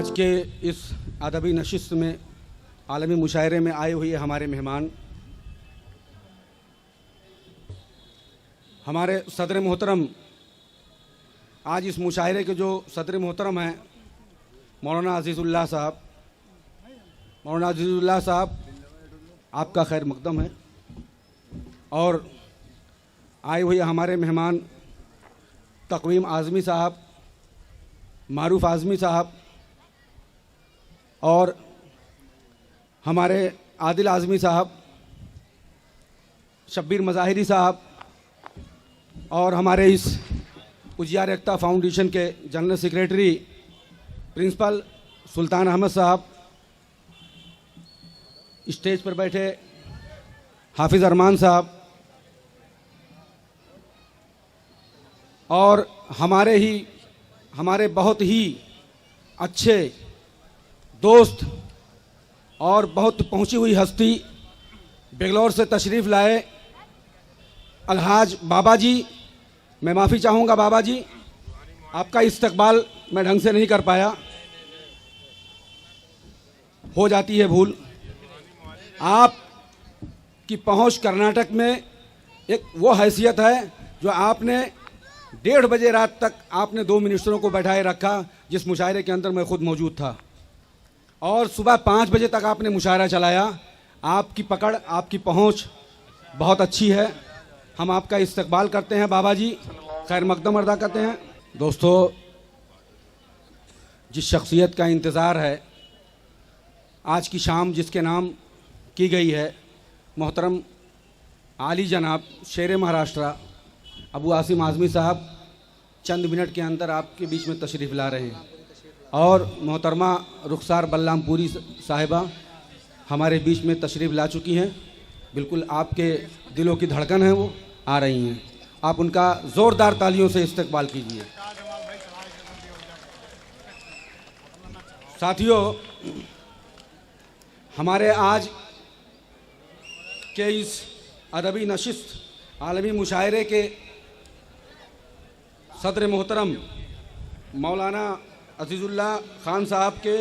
आज के इस अदबी नशिस्त में आलमी मुशायरे में आए हुए हमारे मेहमान, हमारे सदर मोहतरम, आज इस मुशायरे के जो सदर मोहतरम हैं मौलाना अज़ीज़ुल्लाह साहब। मौलाना अज़ीज़ुल्लाह साहब, आपका खैर मकदम है। और आए हुए हमारे मेहमान तक़वीम आज़मी साहब, मारूफ आज़मी साहब और हमारे आदिल आज़मी साहब, शब्बीर मज़ाहिरी साहब और हमारे इस उजियार एकता फाउंडेशन के जनरल सेक्रेटरी प्रिंसिपल सुल्तान अहमद साहब, स्टेज पर बैठे हाफिज़ अरमान साहब और हमारे बहुत ही अच्छे दोस्त और बहुत पहुंची हुई हस्ती बेंगलोर से तशरीफ़ लाए अलहाज बाबा जी। मैं माफ़ी चाहूँगा बाबा जी, आपका इस्तकबाल मैं ढंग से नहीं कर पाया, हो जाती है भूल। आप की पहुँच कर्नाटक में एक वो हैसियत है जो आपने 1:30 बजे रात तक आपने 2 मिनिस्टरों को बैठाए रखा, जिस मुशायरे के अंदर मैं खुद मौजूद था, और सुबह 5 बजे तक आपने मुशायरा चलाया। आपकी पकड़, आपकी पहुंच बहुत अच्छी है। हम आपका इस्तकबाल करते हैं बाबा जी, खैर मकदम अदा करते हैं। दोस्तों, जिस शख्सियत का इंतज़ार है, आज की शाम जिसके नाम की गई है, मोहतरम आली जनाब शेर महाराष्ट्र अबू आसिम आज़मी साहब चंद मिनट के अंदर आपके बीच में तशरीफ़ ला रहे हैं। और मोहतरमा रुखसार बल्लामपुरी साहिबा हमारे बीच में तशरीफ़ ला चुकी हैं। बिल्कुल आपके दिलों की धड़कन है, वो आ रही हैं। आप उनका ज़ोरदार तालियों से इस्तकबाल कीजिए। साथियों, हमारे आज के इस अदबी नशिस्त आलमी मुशायरे के सदर मोहतरम मौलाना अज़ीज़ुल्लाह खान साहब के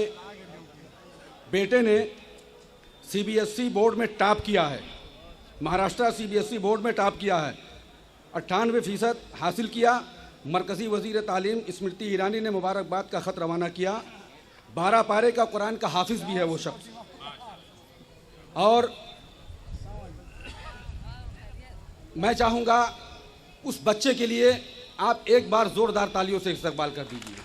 बेटे ने CBSE बोर्ड में टॉप किया है। महाराष्ट्र CBSE बोर्ड में टॉप किया है, 98% हासिल किया। मरकज़ी वज़ीर तालीम स्मृति ईरानी ने मुबारकबाद का ख़त रवाना किया। 12 पारे का कुरान का हाफिज़ भी है वो शख्स। और मैं चाहूँगा उस बच्चे के लिए आप एक बार ज़ोरदार तालियों से इस्तकबाल कर दीजिए।